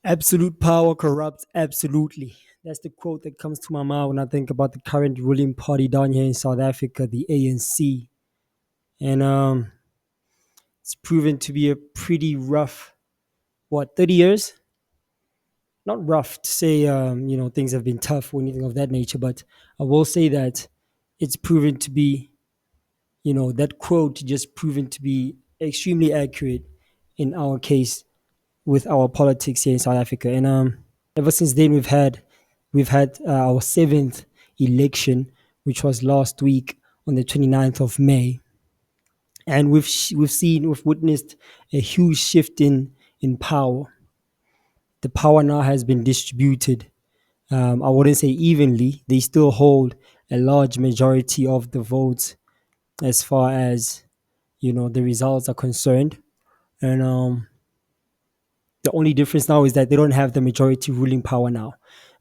Absolute power corrupts absolutely. That's the quote that comes to my mind when I think about the current ruling party down here in South Africa, the ANC. And it's proven to be a pretty rough, 30 years? Not rough to say, things have been tough or anything of that nature, but I will say that it's proven to be, that quote just proven to be extremely accurate in our case with our politics here in South Africa. And ever since then, we've had our seventh election, which was last week on the 29th of May, and we've witnessed a huge shift in power. The power now has been distributed. I wouldn't say evenly. They still hold a large majority of the votes as far as the results are concerned, and the only difference now is that they don't have the majority ruling power now.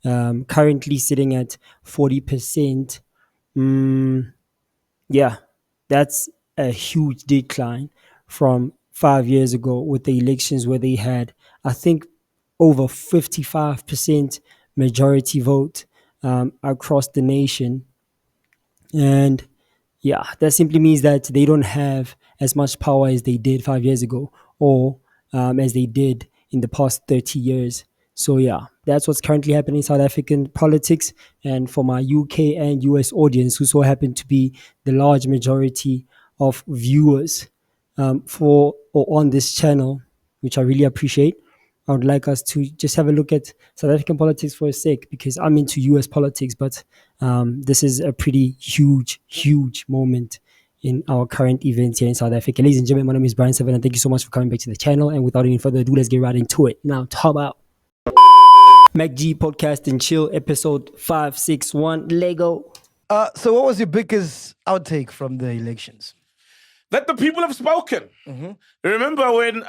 Currently sitting at 40%. Mm, yeah, that's a huge decline from 5 years ago with the elections where they had, I think, over 55% majority vote across the nation. And yeah, that simply means that they don't have as much power as they did 5 years ago or as they did in the past 30 years. So, yeah, that's what's currently happening in South African politics. And for my UK and US audience, who so happen to be the large majority of viewers for or on this channel, which I really appreciate, I would like us to just have a look at South African politics for a sec because I'm into US politics, but this is a pretty huge, huge moment in our current events here in South Africa. Ladies and gentlemen, my name is Brian Seven, and thank you so much for coming back to the channel. And without any further ado, let's get right into it. Now, top out. MacG Podcast and Chill, episode 561. Lego. So what was your biggest outtake from the elections? That the people have spoken. Remember when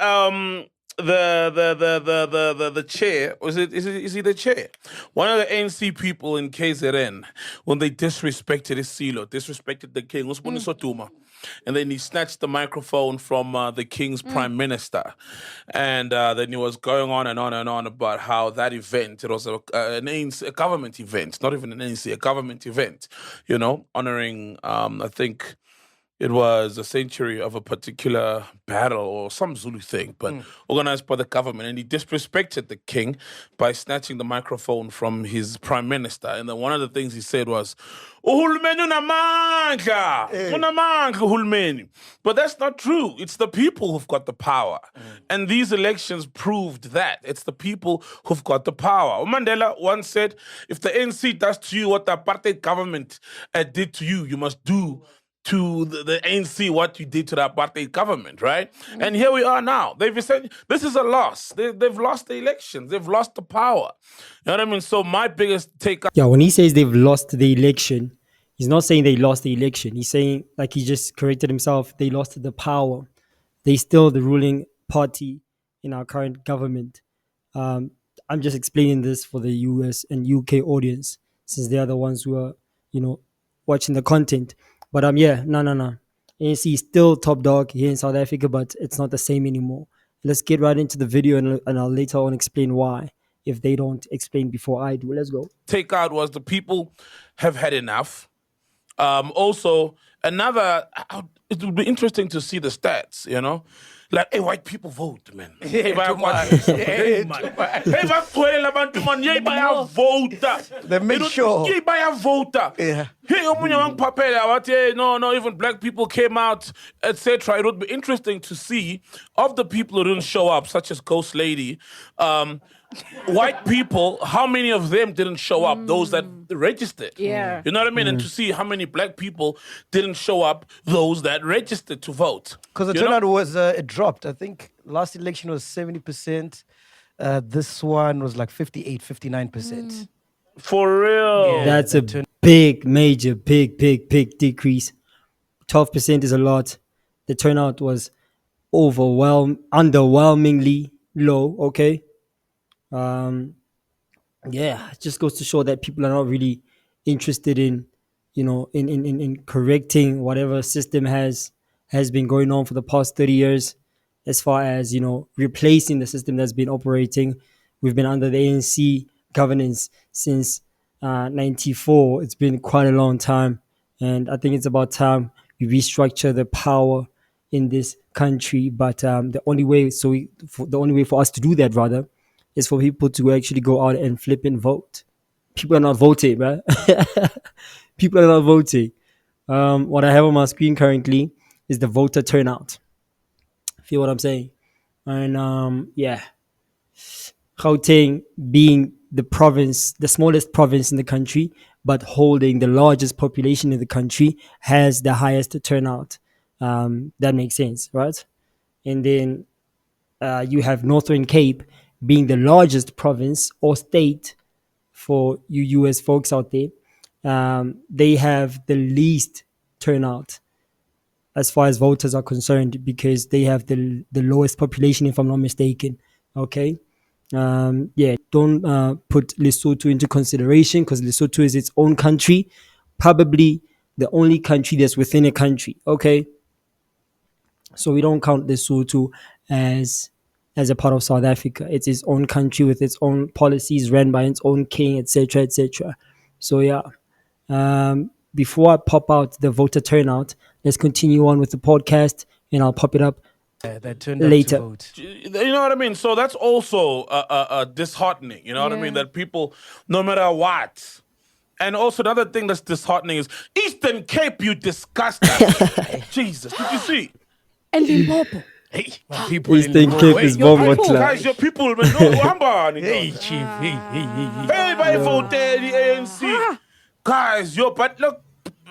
the chair is he the chair? One of the ANC people in KZN, when they disrespected Isilo, disrespected the king, and then he snatched the microphone from the king's prime minister, and then he was going on and on and on about how that event, it was an ANC, a government event, not even an ANC, a government event, honoring I think it was a century of a particular battle or some Zulu thing, but organized by the government. And he disrespected the king by snatching the microphone from his prime minister. And then one of the things he said was, "Uhulumeni unamandla, unamandla uhulumeni." But that's not true. It's the people who've got the power. And these elections proved that. It's the people who've got the power. Mandela once said, if the ANC does to you what the apartheid government did to you, you must do to the ANC what you did to the apartheid government, right? And here we are now. They've said this is a loss. They've lost the elections. They've lost the power. You know what I mean? So my biggest take... Yeah, when he says they've lost the election, he's not saying they lost the election. He's saying, like he just corrected himself, they lost the power. They still the ruling party in our current government. I'm just explaining this for the US and UK audience since they are the ones who are, watching the content. But no. ANC is still top dog here in South Africa, but it's not the same anymore. Let's get right into the video and I'll later on explain why if they don't explain before I do. Let's go. Takeout was the people have had enough. Also, it would be interesting to see the stats, Like, hey, white people vote, man. Hey, Too much. Hey, man. Hey, vote. They make sure. Hey, vote. Yeah. Hey, no, even black people came out, etc. It would be interesting to see of the people who didn't show up, such as Ghost Lady, white people, how many of them didn't show up? Those that registered. Yeah. You know what I mean? And to see how many black people didn't show up, those that registered to vote. Because the turnout was, it dropped. I think last election was 70%. This one was like 58, 59%. For real. Yeah. That's a big, major, big decrease. 12% is a lot. The turnout was underwhelmingly low, okay? It just goes to show that people are not really interested in correcting whatever system has been going on for the past 30 years as far as replacing the system that's been operating We've been under the ANC governance since 94. It's been quite a long time. And I think it's about time we restructure the power in this country. But the only way for us to do that, rather, is for people to actually go out and flip and vote. People are not voting, right? People are not voting. What I have on my screen currently is the voter turnout. Feel what I'm saying? And yeah, Gauteng being the smallest province in the country, but holding the largest population in the country, has the highest turnout. That makes sense, right? And then you have Northern Cape being the largest province or state for you US folks out there. They have the least turnout as far as voters are concerned because they have the lowest population, if I'm not mistaken. Okay. Yeah, don't put Lesotho into consideration because Lesotho is its own country, probably the only country that's within a country. Okay, so we don't count Lesotho as as a part of South Africa. It's its own country with its own policies, ran by its own king, etc., etc. So yeah, before I pop out the voter turnout, let's continue on with the podcast, and I'll pop it up That turned up to later. vote. You know what I mean? So that's also disheartening. You know what I mean? Yeah. That people, no matter what. And also another thing that's disheartening is Eastern Cape, you disgusting. Jesus, did you see? And Limpopo. Hey, my people Eastern in Cape is Your bomb people, clan. guys, your people, man, no, hamba, Hey, nigga. chief. Hey. Everybody voted the ANC. Guys, but look,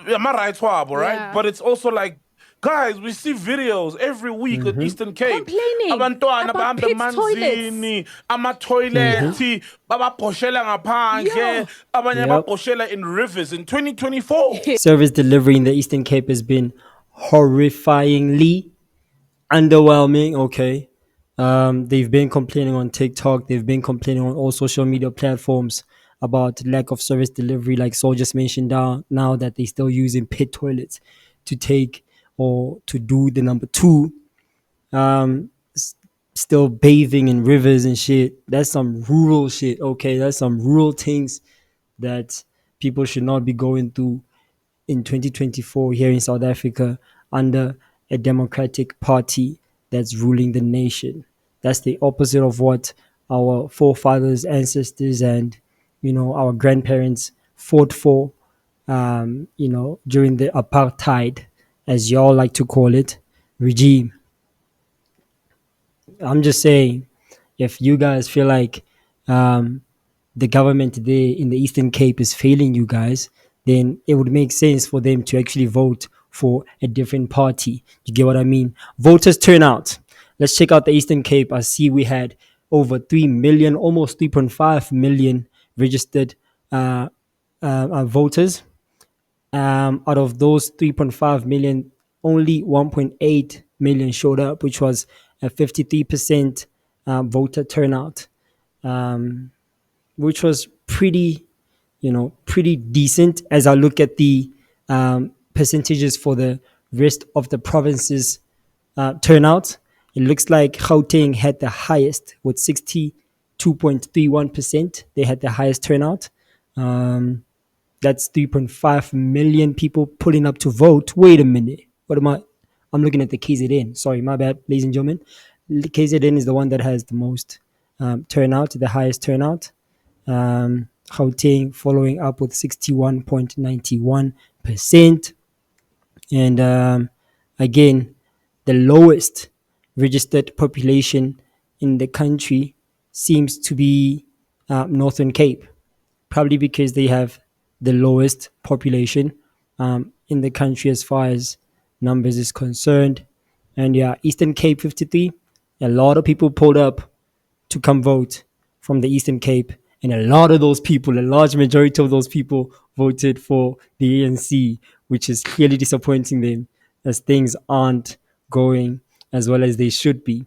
am I right, Swab, all right? Yeah. But it's also like, guys, we see videos every week at Eastern Cape. Complaining Abantwana about bahamba pit emanzini, ama-toilet, babaphoshela ngaphandle, Yeah. abanye Yep. babaphoshela in rivers in 2024. Service delivery in the Eastern Cape has been horrifyingly underwhelming. Okay. They've been complaining on TikTok, they've been complaining on all social media platforms about lack of service delivery, like Sol just mentioned now that they're still using pit toilets to take or to do the number two. Still bathing in rivers and shit. That's some rural shit. Okay, that's some rural things that people should not be going through in 2024 here in South Africa under a democratic party that's ruling the nation. That's the opposite of what our forefathers, ancestors, and our grandparents fought for. During the apartheid, as y'all like to call it, regime. I'm just saying, if you guys feel like um, the government there in the Eastern Cape is failing you guys, then it would make sense for them to actually vote for a different party. You get what I mean? Voters turnout. Let's check out the Eastern Cape. I see we had over 3 million, almost 3.5 million registered voters. Out of those 3.5 million, only 1.8 million showed up, which was a 53% voter turnout, which was pretty decent as I look at the percentages for the rest of the provinces turnout. It looks like Gauteng had the highest with 62.31%. They had the highest turnout. That's 3.5 million people pulling up to vote. Wait a minute. What am I? I'm looking at the KZN. Sorry, my bad, ladies and gentlemen. KZN is the one that has the most turnout, the highest turnout. Gauteng following up with 61.91%. And again, the lowest registered population in the country seems to be Northern Cape, probably because they have the lowest population in the country as far as numbers is concerned. And yeah, Eastern Cape 53, a lot of people pulled up to come vote from the Eastern Cape. And a lot of those people, a large majority of those people voted for the ANC, which is clearly disappointing them as things aren't going as well as they should be.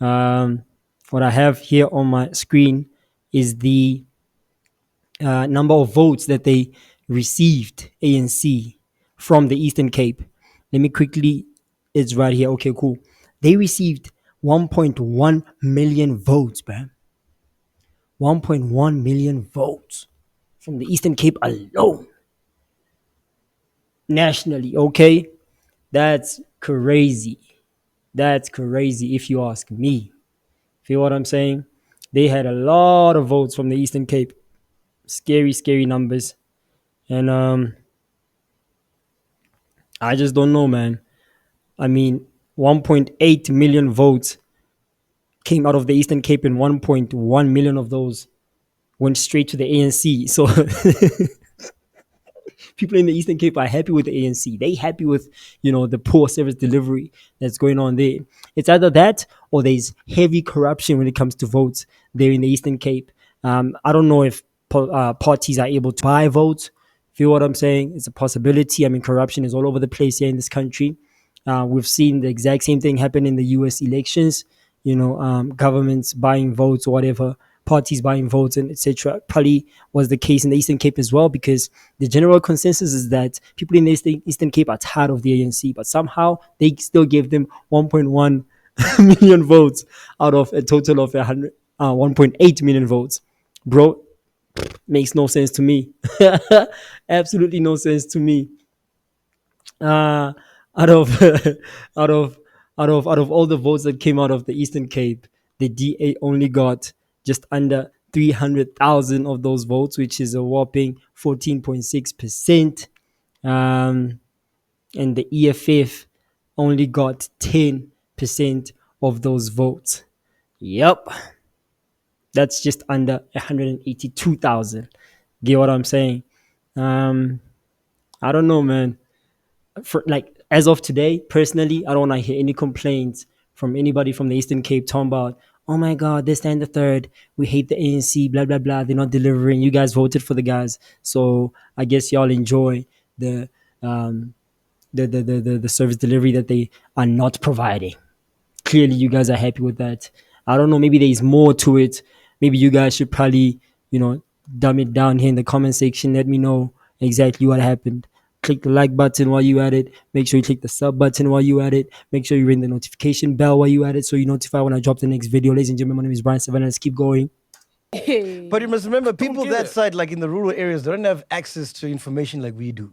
Um, what I have here on my screen is the number of votes that they received, ANC, from the Eastern Cape. Let me quickly, it's right here. Okay, cool. They received 1.1 million votes, man. 1.1 million votes from the Eastern Cape alone. Nationally, okay? That's crazy. That's crazy if you ask me. Feel what I'm saying? They had a lot of votes from the Eastern Cape. Scary, scary numbers. And I just don't know, man. I mean, 1.8 million votes came out of the Eastern Cape, and 1.1 million of those went straight to the ANC. So people in the Eastern Cape are happy with the ANC. They happy with, the poor service delivery that's going on there. It's either that or there's heavy corruption when it comes to votes there in the Eastern Cape. I don't know if parties are able to buy votes. Feel what I'm saying? It's a possibility. I mean, corruption is all over the place here in this country. We've seen the exact same thing happen in the U.S. elections. Governments buying votes or whatever, parties buying votes and etc. Probably was the case in the Eastern Cape as well, because the general consensus is that people in the Eastern Cape are tired of the ANC, but somehow they still gave them 1.1 million votes out of a total of 1.8 million votes. Bro, makes no sense to me. Absolutely no sense to me. uh, out of out of out of all the votes that came out of the Eastern Cape, the DA only got just under 300,000 of those votes, which is a whopping 14.6%. Um, and the EFF only got 10% of those votes. Yep, that's just under 182,000. Get what I'm saying? Um, I don't know, man. For like as of today, personally, I don't want to hear any complaints from anybody from the Eastern Cape talking about, oh my God, this and the third, we hate the ANC, blah blah blah. They're not delivering. You guys voted for the guys, so I guess y'all enjoy the um the service delivery that they are not providing. Clearly you guys are happy with that. I don't know, maybe there's more to it. Maybe you guys should probably, dumb it down here in the comment section. Let me know exactly what happened. Click the like button while you at it. Make sure you click the sub button while you at it. Make sure you ring the notification bell while you at it, so you notify when I drop the next video. Ladies and gentlemen, my name is Brian Savannah. Let's keep going. But you must remember, people get that it. side, like in the rural areas, they don't have access to information like we do.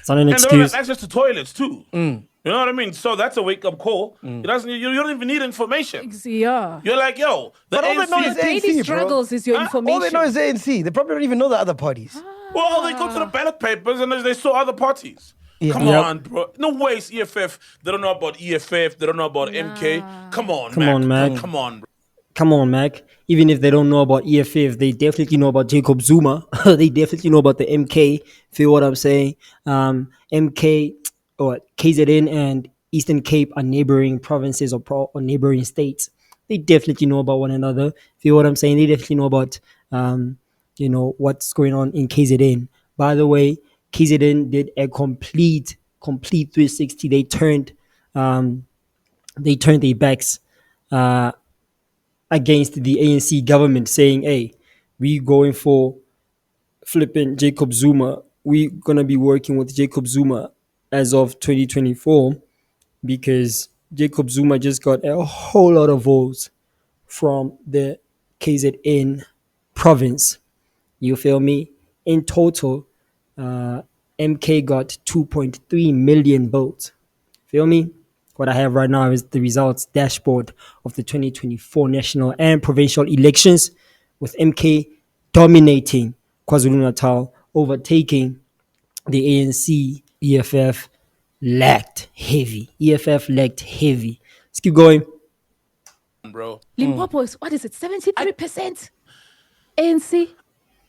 It's not an And they don't have excuse. access to toilets too. You know what I mean? So that's a wake up call. It doesn't. You don't even need information. Yeah. You're like, yo, the But all they know ANC. is Daily ANC, bro. struggles is your Huh? information. All they know is ANC. They probably don't even know the other parties. Well, they go to the ballot papers and they saw other parties. Yeah. Come Yep. on, bro. No way it's EFF. They don't know about EFF. They don't know about MK. Come on, Come Mac. on, Mac. Come on, bro. Come on, Mac. Even if they don't know about EFF, they definitely know about Jacob Zuma. They definitely know about the MK. Feel what I'm saying? MK or KZN and Eastern Cape are neighboring provinces or neighboring states. They definitely know about one another. Feel what I'm saying? They definitely know about what's going on in KZN. By the way, KZN did a complete 360. They turned their backs against the ANC government, saying, hey, we going for flipping Jacob Zuma. We gonna be working with Jacob Zuma as of 2024, because Jacob Zuma just got a whole lot of votes from the KZN province. You feel me? In total, MK got 2.3 million votes. Feel me? What I have right now is the results dashboard of the 2024 national and provincial elections, with MK dominating KwaZulu Natal, overtaking the ANC. EFF lacked heavy. Let's keep going. Bro. Limpopo is, what is it, 73% ANC?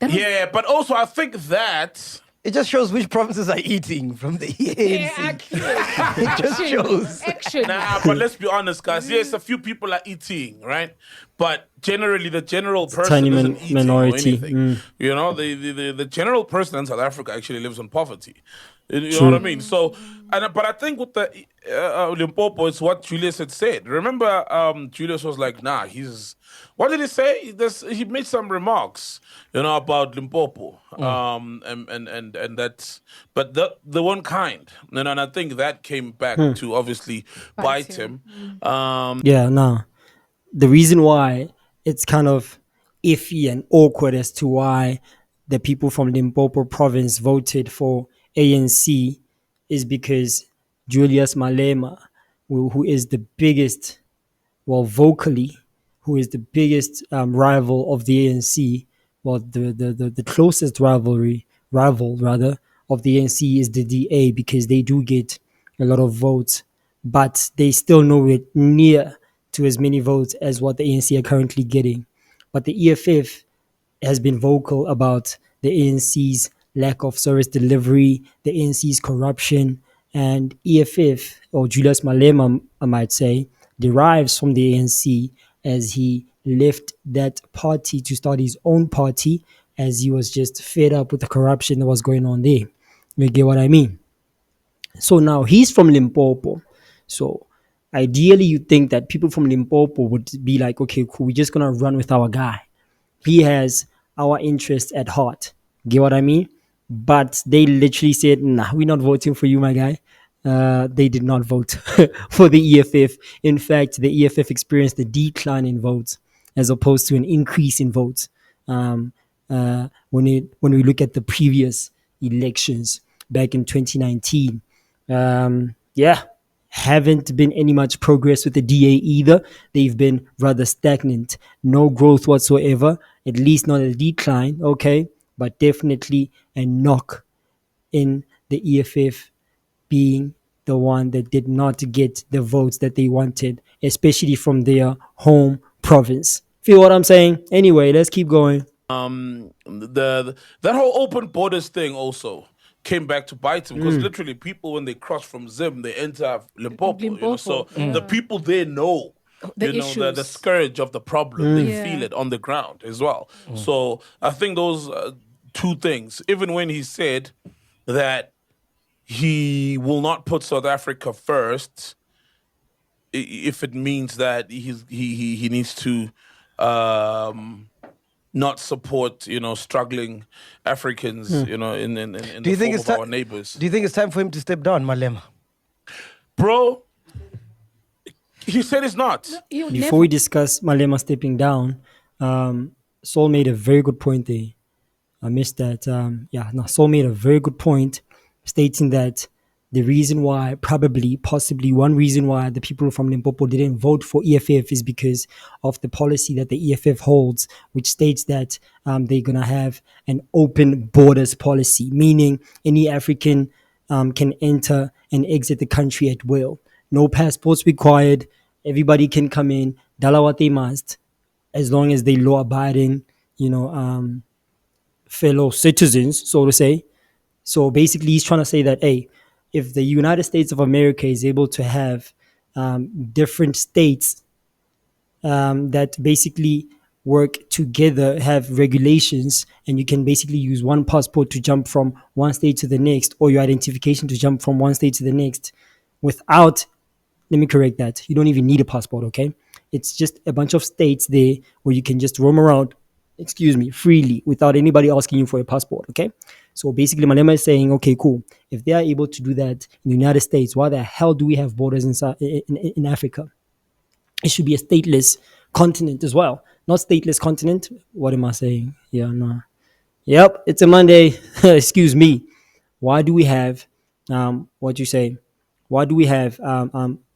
Yeah, but also I think that It just shows which provinces are eating from the ANC. It just shows. Action. nah, but let's be honest, guys. Yes, a few people are eating, right? But generally, the general person tiny isn't eating minority. or anything. You know, the general person in South Africa actually lives on poverty. You know True. what I mean? So, but I think with the Limpopo, it's what Julius had said. Remember, Julius was like, "Nah, he's." What did he say? He made some remarks, about Limpopo, and that's, but the one kind, and I think that came back to obviously bite him. Yeah, nah. The reason why it's kind of iffy and awkward as to why the people from Limpopo province voted for ANC is because Julius Malema, who is the biggest, well, vocally, who is the biggest rival of the ANC, well, the closest rival rather of the ANC is the DA because they do get a lot of votes, but they still nowhere near to as many votes as what the ANC are currently getting. But the EFF has been vocal about the ANC's lack of service delivery, the ANC's corruption, and EFF, or Julius Malema, I might say, derives from the ANC as he left that party to start his own party as he was just fed up with the corruption that was going on there. You get what I mean? So now he's from Limpopo. So ideally, you think that people from Limpopo would be like, okay, cool, we're just going to run with our guy. He has our interests at heart. Get what I mean? But they literally said, nah, we're not voting for you, my guy. They did not vote for the EFF. In fact, the EFF experienced a decline in votes as opposed to an increase in votes. When we look at the previous elections back in 2019, yeah, haven't been any much progress with the DA either. They've been rather stagnant, no growth whatsoever, at least not a decline, okay, but definitely a knock in the EFF being the one that did not get the votes that they wanted, especially from their home province. Feel what I'm saying? Anyway, let's keep going. That whole open borders thing also came back to bite him because literally people when they cross from Zim they enter Limpopo, so the yeah. people there know The the issues. scourge of the problem. They feel Yeah. it on the ground as well. So I think those two things, even when he said that he will not put South Africa first, if it means that he needs to not support struggling Africans in Do the you think form it's of time? our neighbors. Do you think it's time for him to step down, Malema? Bro, he said it's not. You Before never. we discuss Malema stepping down, Saul made a very good point there. I missed that. Yeah, no, Saul made a very good point, stating that the reason why, probably, possibly, one reason why the people from Limpopo didn't vote for EFF is because of the policy that the EFF holds, which states that they're gonna have an open borders policy, meaning any African can enter and exit the country at will. No passports required. Everybody can come in. Dala what they must, as long as they law abiding, you know, fellow citizens, so to say. So basically, he's trying to say that, hey, if the United States of America is able to have different states that basically work together, have regulations, and you can basically use one passport to jump from one state to the next, or your identification to jump from one state to the next without, let me correct that. You don't even need a passport, okay? It's just a bunch of states there where you can just roam around, excuse me, freely without anybody asking you for a passport, okay? So basically, Malema is saying, okay, cool. If they are able to do that in the United States, why the hell do we have borders in Africa? It should be a stateless continent as well. Not stateless continent. What am I saying? Yeah, no. Yep, it's a Monday. Excuse me. Why do we have what you say? Why do we have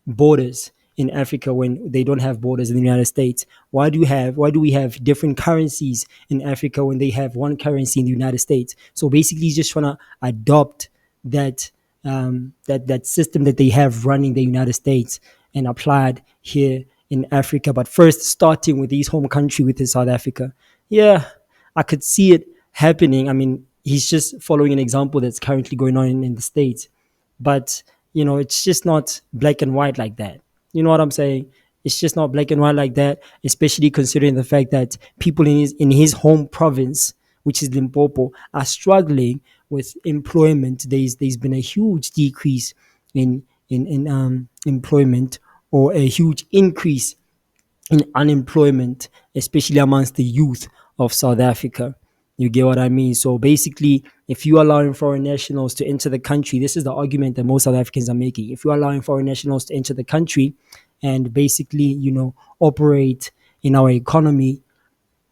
borders in Africa when they don't have borders in the United States? Why do we have different currencies in Africa when they have one currency in the United States? So basically, he's just trying to adopt that that system that they have running the United States and applied here in Africa. But first, starting with his home country, with his South Africa. Yeah, I could see it happening. I mean, he's just following an example that's currently going on in the States. But, it's just not black and white like that. You know what I'm saying? It's just not black and white like that, especially considering the fact that people in his home province, which is Limpopo, are struggling with employment. There's been a huge decrease in employment, or a huge increase in unemployment, especially amongst the youth of South Africa. You get what I mean? So basically, if you are allowing foreign nationals to enter the country, this is the argument that most South Africans are making. If you are allowing foreign nationals to enter the country and basically, operate in our economy,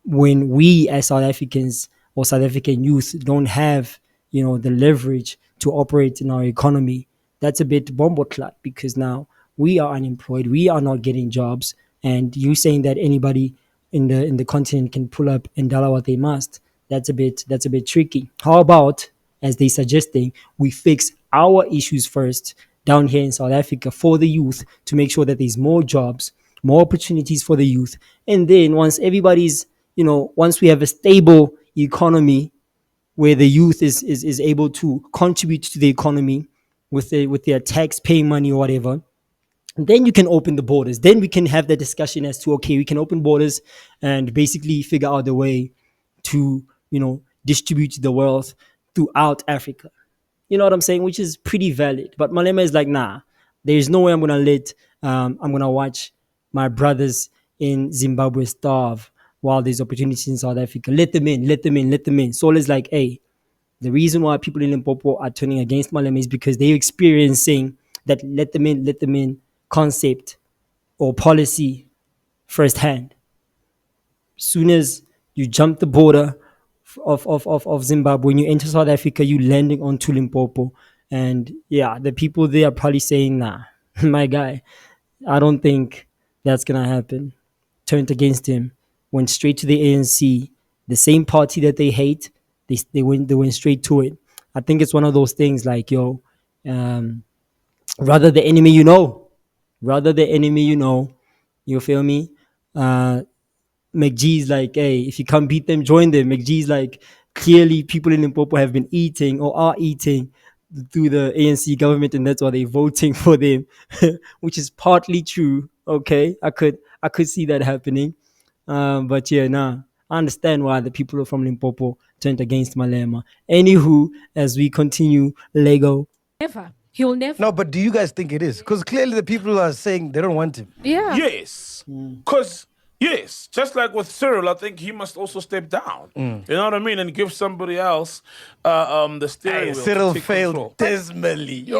when we as South Africans or South African youth don't have, the leverage to operate in our economy, that's a bit bombo clat, because now we are unemployed, we are not getting jobs, and you saying that anybody in the continent can pull up and dollar what they must. That's a bit tricky. How about, as they suggesting, we fix our issues first down here in South Africa for the youth, to make sure that there's more jobs, more opportunities for the youth. And then once we have a stable economy where the youth is able to contribute to the economy with their tax paying money or whatever, then you can open the borders. Then we can have the discussion as to, okay, we can open borders and basically figure out the way to, distribute the wealth throughout Africa. You know what I'm saying? Which is pretty valid. But Malema is like, nah, there's no way I'm gonna watch my brothers in Zimbabwe starve while there's opportunities in South Africa. Let them in, let them in, let them in. So it's like, hey, the reason why people in Limpopo are turning against Malema is because they're experiencing that let them in concept or policy firsthand. Soon as you jump the border of Zimbabwe, when you enter South Africa, you landing onto Limpopo. And yeah, the people there are probably saying, nah, my guy, I don't think that's going to happen. Turned against him, went straight to the ANC, the same party that they hate. They went straight to it. I think it's one of those things like, yo, um, rather the enemy rather the enemy you feel me? Uh, MacG's like, hey, if you can't beat them, join them. MacG's like, clearly people in Limpopo have been eating or are eating through the ANC government, and that's why they're voting for them, which is partly true. Okay, I could see that happening. But yeah, nah, I understand why the people from Limpopo turned against Malema. Anywho, as we continue, Lego. Never. He'll never. No, but do you guys think it is? Because clearly the people are saying they don't want him. Yeah. Yes. Because, yes, just like with Cyril, I think he must also step down. You know what I mean? And give somebody else the steering wheel. Cyril to take failed control. dismally.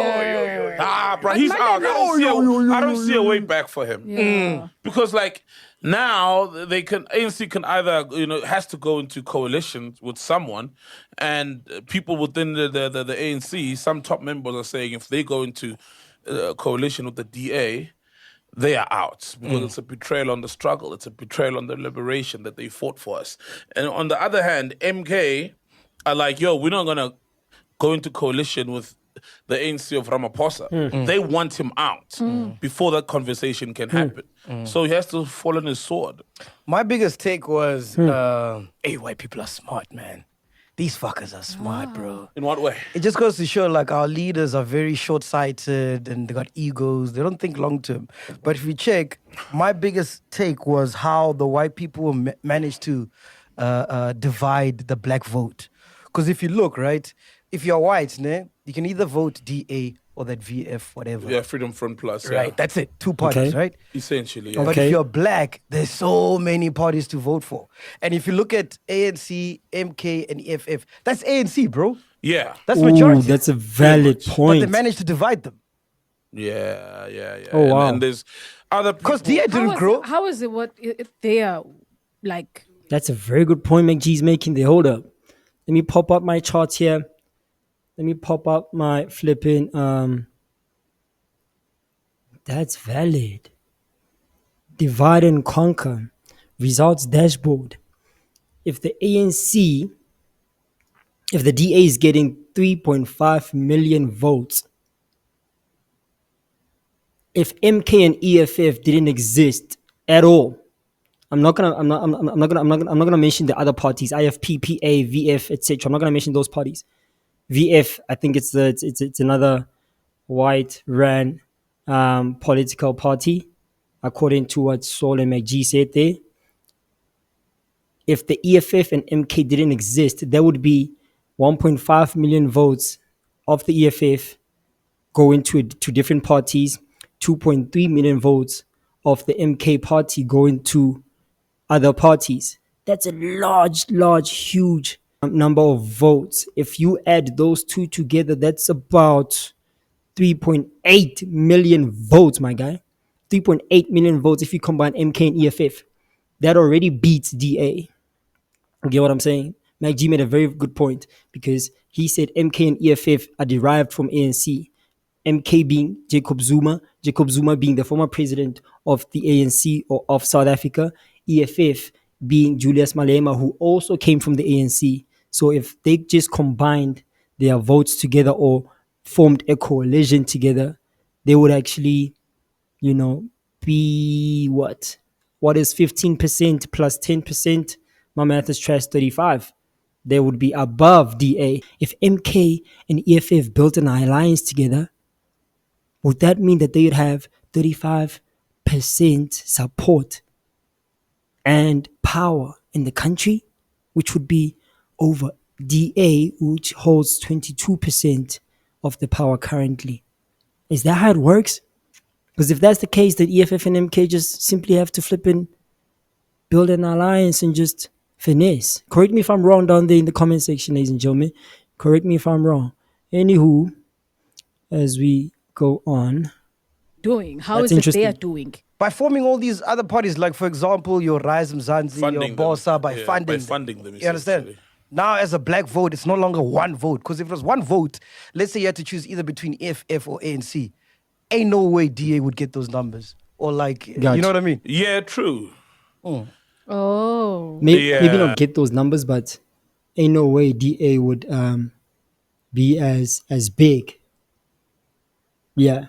Ah, bro, But he's my out. nigga- I don't see a way back for him. Yeah. Because like now ANC can either has to go into coalition with someone, and people within the ANC, some top members are saying if they go into coalition with the DA, they are out because it's a betrayal on the struggle. It's a betrayal on the liberation that they fought for us. And on the other hand, MK are like, yo, we're not gonna go into coalition with the ANC of Ramaphosa. They want him out before that conversation can happen. So he has to fall on his sword. My biggest take was, hey, white people are smart, man. These fuckers are smart, bro. In what way? It just goes to show, like, our leaders are very short-sighted and they got egos. They don't think long-term. But if you check, my biggest take was how the white people managed to divide the black vote. Because if you look, right, if you're white, you can either vote DA or that VF, whatever. Yeah, Freedom Front Plus. Right, Yeah. that's it. Two parties, Okay. right? Essentially, yeah. But Okay. if you're black, there's so many parties to vote for. And if you look at ANC, MK, and EFF, that's ANC, bro. Yeah. That's Ooh, majority. that's a valid much. point. But they managed to divide them. Yeah. Oh, wow. And there's other people. Because DA didn't grow. How is it what if they are like That's a very good point MacG's making there. Hold up. Let me pop up my charts here. Let me pop up my flipping that's valid. Divide and conquer. Results dashboard. If the ANC, if the DA is getting 3.5 million votes, if MK and EFF didn't exist at all, I'm not gonna mention the other parties, IFP, PA, VF, etc. I'm not gonna mention those parties. VF, I think it's another white ran political party, according to what Saul and MacG said there. If the EFF and MK didn't exist, there would be 1.5 million votes of the EFF going to different parties, 2.3 million votes of the MK party going to other parties. That's a large, huge number of votes. If you add those two together, that's about 3.8 million votes, my guy. 3.8 million votes if you combine MK and EFF. That already beats DA. You get what I'm saying? MacG made a very good point because he said MK and EFF are derived from ANC. MK being Jacob Zuma being the former president of the ANC or of South Africa, EFF being Julius Malema, who also came from the ANC. So if they just combined their votes together or formed a coalition together, they would actually, you know, be what? What is 15% plus 10%? My math is trash 35. They would be above DA. If MK and EFF built an alliance together, would that mean that they'd have 35% support and power in the country, which would be over DA, which holds 22% of the power currently? Is that how it works? Because if that's the case, then EFF and MK just simply have to flip and build an alliance and just finesse. Correct me if I'm wrong down there in the comment section, ladies and gentlemen. Correct me if I'm wrong. Anywho, as we go on, Doing? How That's is it they are interesting. doing? By forming all these other parties, like for example, your Rise Mzansi, your Funding them. Bossa, by Yeah, funding by funding them, You understand? essentially. Now, as a black vote, it's no longer one vote. Because if it was one vote, let's say you had to choose either between EFF or ANC, ain't no way DA would get those numbers. Or like, Gotcha. you know what I mean? Yeah, true. Oh. maybe Yeah. not get those numbers, but ain't no way DA would be as big. Yeah.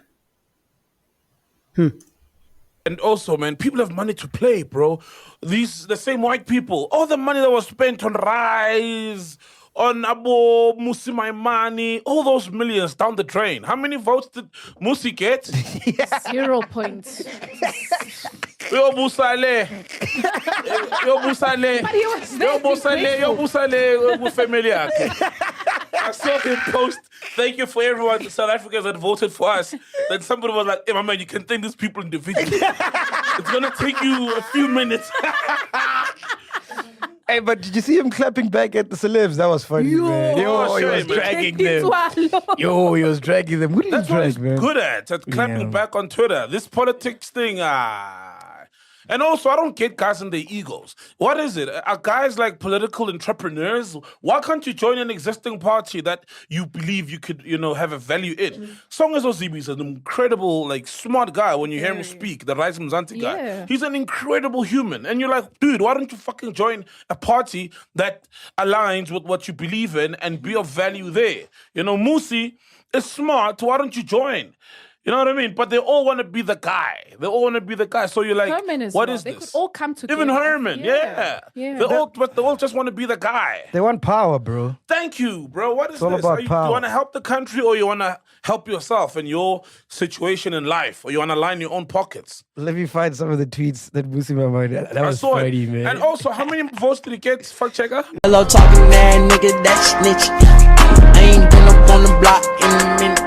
And also, man, people have money to play, bro. The same white people, all the money that was spent on Rise, on Abo, Musi Maimani, all those millions down the drain. How many votes did Musi get? 0 points. Yo Busale. Yo Busale. But he was there Yo to be Busale. Yo grateful. Busale. With family. I saw him post, thank you for everyone, the South Africans that voted for us. Then somebody was like, hey, my man, you can thank these people individually. It's going to take you a few minutes. Hey, but did you see him clapping back at the celebs? That was funny, man. Oh, he shame, was man. dragging This them. one. Yo, he was dragging them. What did That's he what he's drag, man? good at clapping Yeah. back on Twitter. This politics thing, And also, I don't get guys and their egos. What is it? Are guys like political entrepreneurs? Why can't you join an existing party that you believe you could, have a value in? Songas Ozibi is an incredible, smart guy when you hear him speak, the Rise Mzansi guy. Yeah. He's an incredible human. And you're like, dude, why don't you fucking join a party that aligns with what you believe in and be of value there? Musi is smart. Why don't you join? You know what I mean? But they all want to be the guy. So you're like, Herman as what well. is They this? could all come together. Even Herman, yeah. Yeah. They all just want to be the guy. They want power, bro. Thank you, bro. What is all this? about You power. want to help the country or you want to help yourself and your situation in life or you want to line your own pockets? Let me find some of the tweets that Musima made. That I was saw funny, it. man. And also, how many votes did he get, fuck checker? Hello, talking that nigga, that snitch. I ain't been up on the block in a minute.